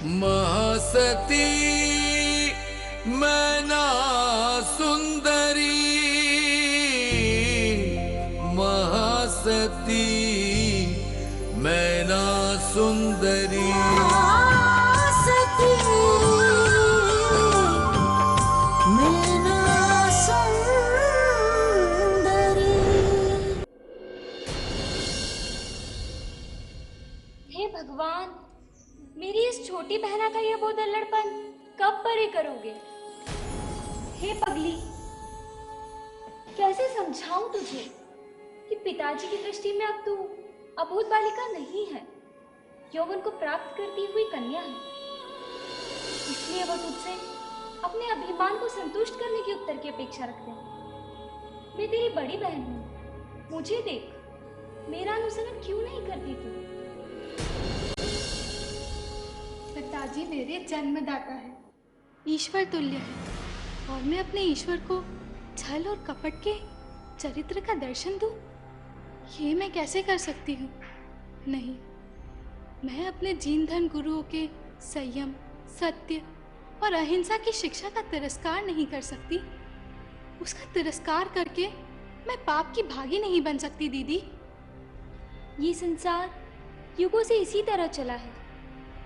महासती मैना सुंदरी, महासती मैना सुंदरी। महासती मैना सुंदरी। हे भगवान, मेरी इस छोटी बहना का यह बहुत अल्लड़पन कब परे करोगे? हे पगली, कैसे समझाऊं तुझे कि पिताजी की दृष्टि में अब तू अबोध बालिका नहीं है, यौवन को प्राप्त करती हुई कन्या है। इसलिए वह तुझसे अपने अभिमान को संतुष्ट करने के उत्तर की अपेक्षा रखते हैं। मैं तेरी बड़ी बहन हूँ, मुझे देख, मेरा अनुसरण क्यों नहीं करती तू? पिताजी मेरे जन्मदाता है, ईश्वर तुल्य है, और मैं अपने ईश्वर को छल और कपट के चरित्र का दर्शन दूं? ये मैं कैसे कर सकती हूँ? नहीं, मैं अपने जीन धन गुरुओं के संयम, सत्य और अहिंसा की शिक्षा का तिरस्कार नहीं कर सकती। उसका तिरस्कार करके मैं पाप की भागी नहीं बन सकती दीदी। ये संसार युगों से इसी तरह चला है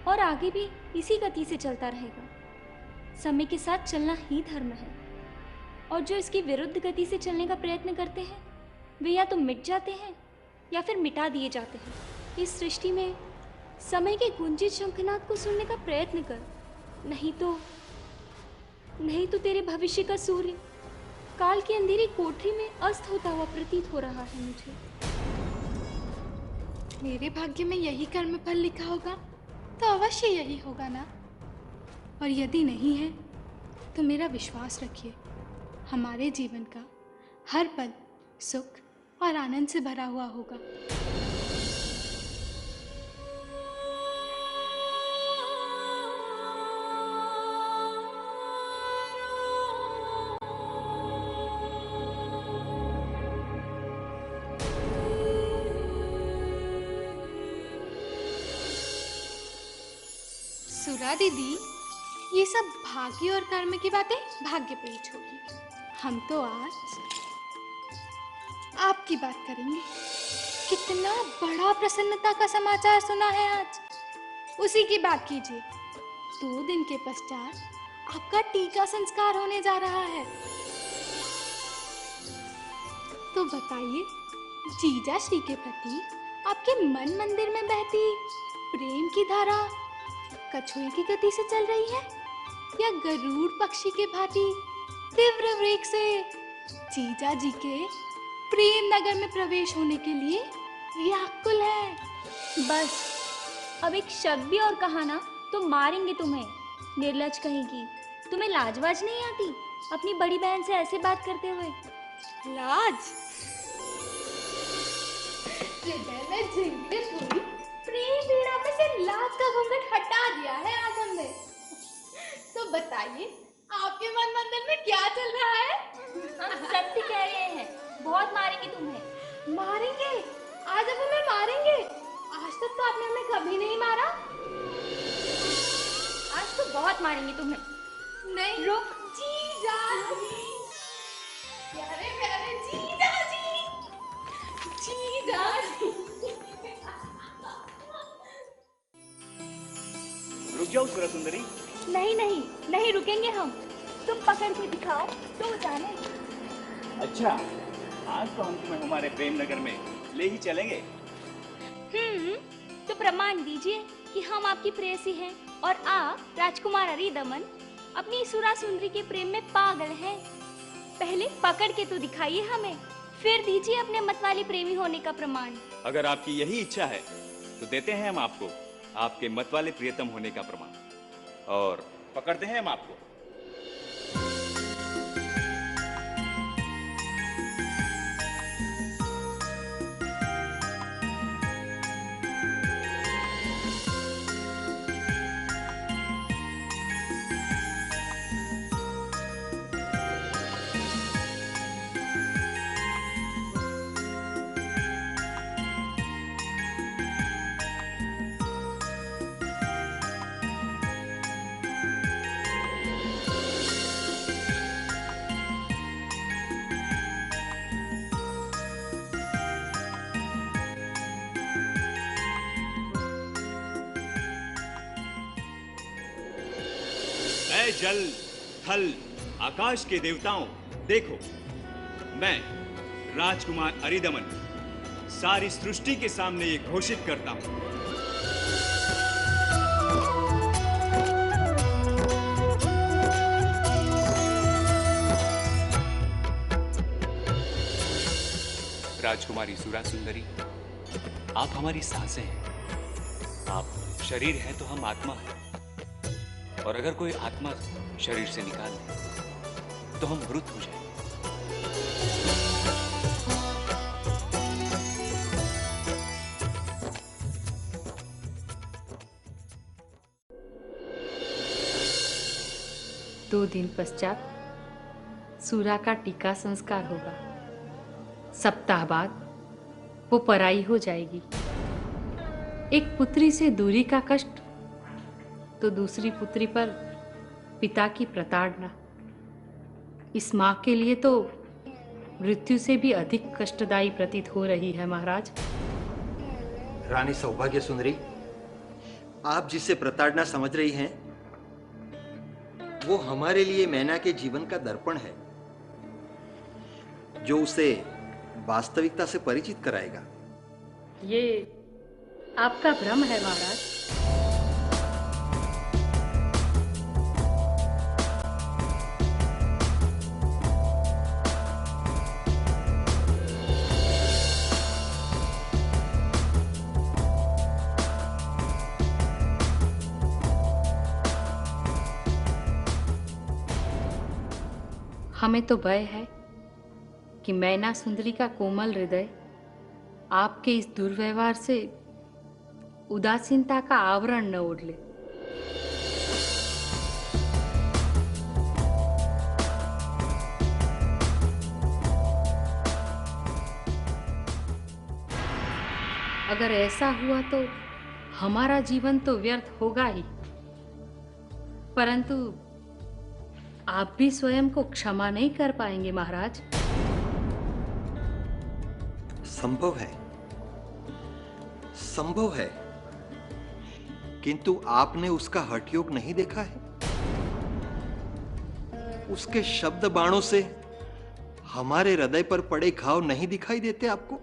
और आगे भी इसी गति से चलता रहेगा। समय के साथ चलना ही धर्म है, और जो इसकी विरुद्ध गति से चलने का प्रयत्न करते हैं वे या तो मिट जाते हैं या फिर मिटा दिए जाते हैं। इस सृष्टि में समय के गुंजित शंखनाद को सुनने का प्रयत्न कर, नहीं तो तेरे भविष्य का सूर्य काल की अंधेरी कोठरी में अस्त होता हुआ प्रतीत हो रहा है मुझे। मेरे भाग्य में यही कर्म फल लिखा होगा तो अवश्य यही होगा ना। और यदि नहीं है तो मेरा विश्वास रखिए, हमारे जीवन का हर पल सुख और आनंद से भरा हुआ होगा। सुरा दीदी, ये सब भाग्य और कर्म की बातें भाग्य पे ही छोड़िए। हम तो आज आपकी बात करेंगे। कितना बड़ा प्रसन्नता का समाचार सुना है आज, उसी की बात कीजिए। 2 दिन के पश्चात आपका टीका संस्कार होने जा रहा है। तो बताइए, जीजा श्री के प्रति आपके मन मंदिर में बहती प्रेम की धारा कछुए की गति से चल रही है, या गरुड़ पक्षी के भांति तीव्र वेग से जीजा जी के प्रेम नगर में प्रवेश होने के लिए व्याकुल है? बस अब एक शब्द भी और कहा ना तो मारेंगे तुम्हें, निर्लज कहेगी। तुम्हें लाजवाज नहीं आती अपनी बड़ी बहन से ऐसे बात करते हुए? लाज? हृदय में झिंझित हुई प्रेम पीड़ा में से लाज का घूंघट हटा दिया है आज हमने। तो बताइए, आपके मन मंदिर में क्या चल रहा है? हम सत्य कह रहे हैं, बहुत मारेंगे तुम्हें। मारेंगे? आज अब हमें मारेंगे? आज तक तो आपने हमें कभी नहीं मारा। आज तो बहुत मारेंगे तुम्हें। नहीं, रुक जीजा जी, प्यारे प्यारे जीजा जी, जीजा जी। रुक जाओ सुरा सुंदरी। नहीं नहीं नहीं रुकेंगे हम, तुम पकड़ के दिखाओ तो जाने। अच्छा, आज तो हम तुम्हें हमारे प्रेम नगर में ले ही चलेंगे। तो प्रमाण दीजिए कि हम आपकी प्रेयसी हैं और आप राजकुमार अरिदमन अपनी सुरा सुंदरी के प्रेम में पागल हैं। पहले पकड़ के तो दिखाइए हमें, फिर दीजिए अपने मतवाले प्रेमी होने का प्रमाण। अगर आपकी यही इच्छा है तो देते हैं हम आपको आपके मतवाले प्रियतम होने का प्रमाण, और पकड़ते हैं हम आपको। है जल थल आकाश के देवताओं, देखो मैं राजकुमार अरिदमन सारी सृष्टि के सामने ये घोषित करता हूं, राजकुमारी सुरा सुंदरी, आप हमारी सांसें हैं। आप शरीर हैं तो हम आत्मा हैं, और अगर कोई आत्मा शरीर से निकाल दे तो हम मृत हो जाएंगे। दो दिन पश्चात सूरा का टीका संस्कार होगा। सप्ताह बाद वो पराई हो जाएगी। एक पुत्री से दूरी का कष्ट तो दूसरी पुत्री पर पिता की प्रताड़ना, इस मां के लिए तो मृत्यु से भी अधिक कष्टदायी प्रतीत हो रही है महाराज। रानी सौभाग्य सुंदरी, आप जिसे प्रताड़ना समझ रही हैं, वो हमारे लिए मैना के जीवन का दर्पण है, जो उसे वास्तविकता से परिचित कराएगा। ये आपका भ्रम है महाराज। हमें तो भय है कि मैना सुंदरी का कोमल हृदय आपके इस दुर्व्यवहार से उदासीनता का आवरण न ओढ़ ले। अगर ऐसा हुआ तो हमारा जीवन तो व्यर्थ होगा ही, परंतु आप भी स्वयं को क्षमा नहीं कर पाएंगे महाराज। संभव है, किंतु आपने उसका हठयोग नहीं देखा है। उसके शब्द बाणों से हमारे हृदय पर पड़े घाव नहीं दिखाई देते आपको?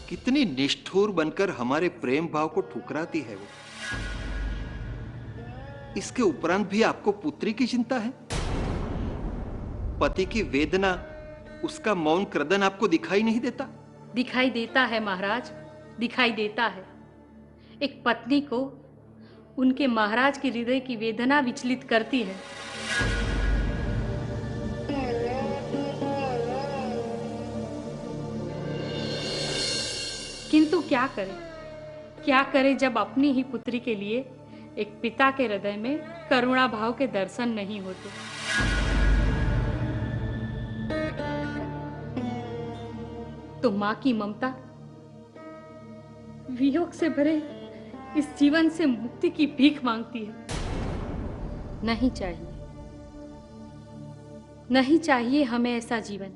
कितनी निष्ठुर बनकर हमारे प्रेम भाव को ठुकराती है वो। इसके उपरांत भी आपको पुत्री की चिंता है? पति की वेदना, उसका मौन क्रदन आपको दिखाई नहीं देता? दिखाई देता है महाराज, दिखाई देता है। एक पत्नी को उनके महाराज के हृदय की वेदना विचलित करती है। किंतु क्या करे जब अपनी ही पुत्री के लिए एक पिता के हृदय में करुणा भाव के दर्शन नहीं होते। तो मां की ममता वियोग से भरे इस जीवन से मुक्ति की भीख मांगती है। नहीं चाहिए, नहीं चाहिए हमें ऐसा जीवन।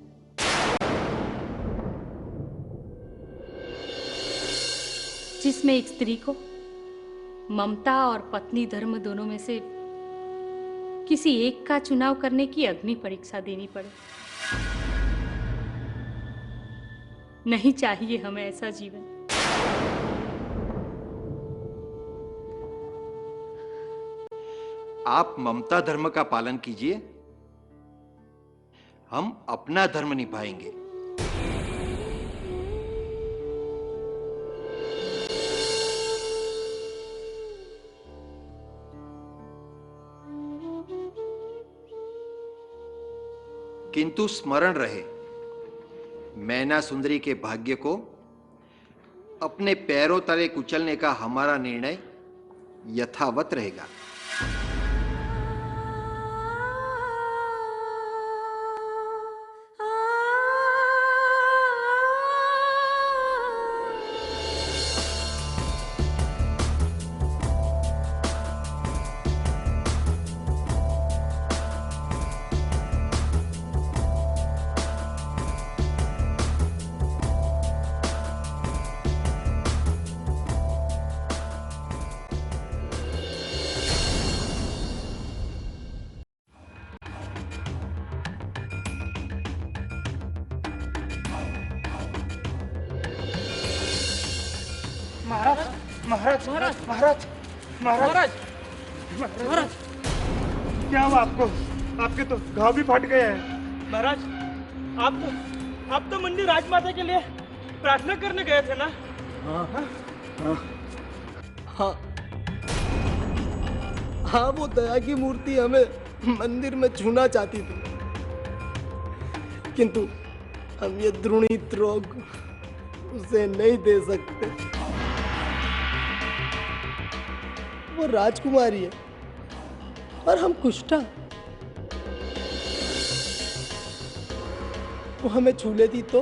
जिसमें एक स्त्री को ममता और पत्नी धर्म दोनों में से किसी एक का चुनाव करने की अग्नि परीक्षा देनी पड़े। नहीं चाहिए हमें ऐसा जीवन। आप ममता धर्म का पालन कीजिए, हम अपना धर्म निभाएंगे। किंतु स्मरण रहे, मैना सुंदरी के भाग्य को अपने पैरों तले कुचलने का हमारा निर्णय यथावत रहेगा। महाराज महाराज महाराज महाराज महाराज, क्या हुआ आपको? आपके तो घाव भी फट गए हैं। महाराज, आप तो मंदिर राजमाता के लिए प्रार्थना करने गए थे ना? हाँ हाँ हाँ हाँ, वो दया की मूर्ति हमें मंदिर में छूना चाहती थी, किंतु हम ये द्रोणित रोग उसे नहीं दे सकते। वो राजकुमारी है और हम कुष्ठा। वो हमें छू लेती तो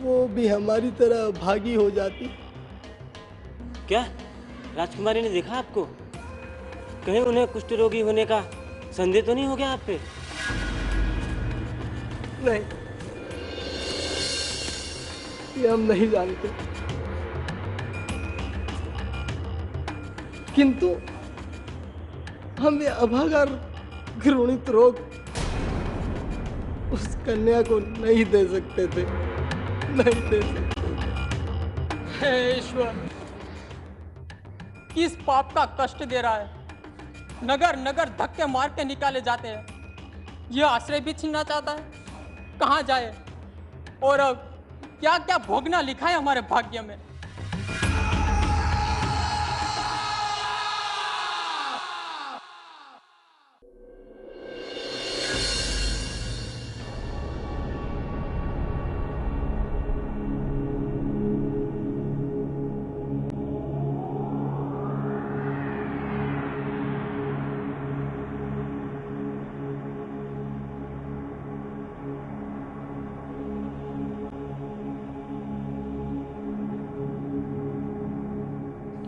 वो भी हमारी तरह भागी हो जाती। क्या राजकुमारी ने देखा आपको? कहीं उन्हें कुष्ठ रोगी होने का संदेह तो नहीं हो गया आप पे? नहीं, ये हम नहीं जानते, किंतु हम ये अभागा घृणित रोग उस कन्या को नहीं दे सकते थे, नहीं दे सकते। हे ईश्वर, किस पाप का कष्ट दे रहा है? नगर नगर धक्के मार के निकाले जाते हैं। यह आश्रय भी छीनना चाहता है। कहाँ जाए और क्या क्या भोगना लिखा है हमारे भाग्य में।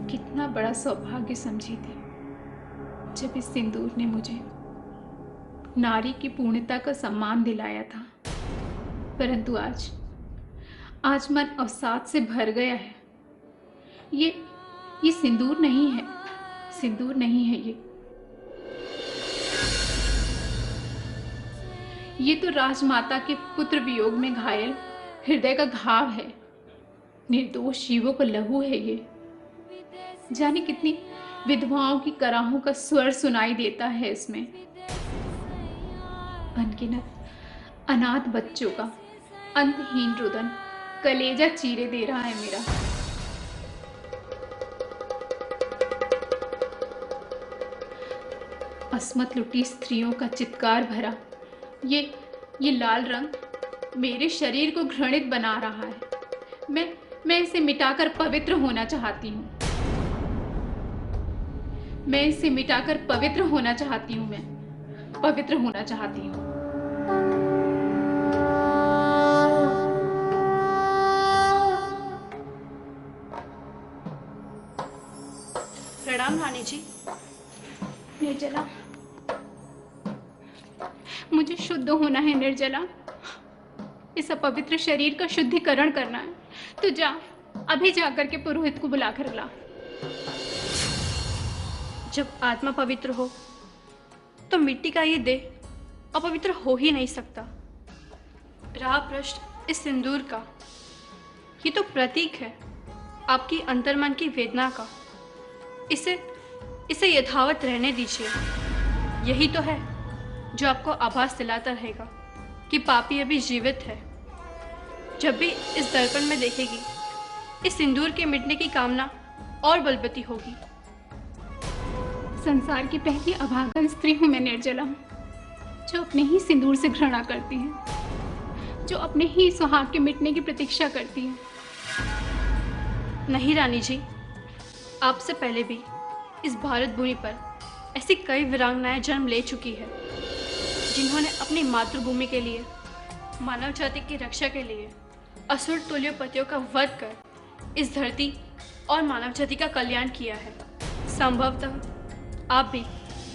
कितना बड़ा सौभाग्य समझी थी जब इस सिंदूर ने मुझे नारी की पूर्णता का सम्मान दिलाया था, परंतु आज मन अवसाद से भर गया है। ये सिंदूर नहीं है, सिंदूर नहीं है ये तो राजमाता के पुत्र वियोग में घायल हृदय का घाव है। निर्दोष जीवों का लहू है ये। जाने कितनी विधवाओं की कराहों का स्वर सुनाई देता है इसमें। अनगिनत अनाथ बच्चों का अंतहीन रुदन कलेजा चीरे दे रहा है मेरा। अस्मत लुटी स्त्रियों का चित्कार भरा ये लाल रंग मेरे शरीर को घृणित बना रहा है। मैं इसे मिटाकर पवित्र होना चाहती हूँ। मैं इसे मिटाकर पवित्र होना चाहती हूँ। मैं पवित्र होना चाहती हूँ। प्रणाम रानी जी। निर्जला, मुझे शुद्ध होना है निर्जला। इस अपवित्र शरीर का शुद्धिकरण करना है। तो जा, अभी जाकर के पुरोहित को बुलाकर ला। जब आत्मा पवित्र हो तो मिट्टी का ये देह अपवित्र हो ही नहीं सकता। रहा प्रश्न इस सिंदूर का, ये तो प्रतीक है आपकी अंतर्मन की वेदना का। इसे यथावत रहने दीजिए। यही तो है जो आपको आभास दिलाता रहेगा कि पापी अभी जीवित है। जब भी इस दर्पण में देखेगी, इस सिंदूर के मिटने की कामना और बलवती होगी। संसार की पहली अभागन स्त्री हूँ मैं निर्जला, जो अपने ही सिंदूर से घृणा करती है, जो अपने ही सुहाग के मिटने की प्रतीक्षा करती है। नहीं रानी जी, आपसे पहले भी इस भारत भूमि पर ऐसी कई वीरांगनाएं जन्म ले चुकी है, जिन्होंने अपनी मातृभूमि के लिए, मानव जाति की रक्षा के लिए असुर तुल्योपतियों का वध कर इस धरती और मानव जाति का कल्याण किया है। संभवतः आप भी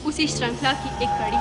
उसी श्रृंखला की एक कड़ी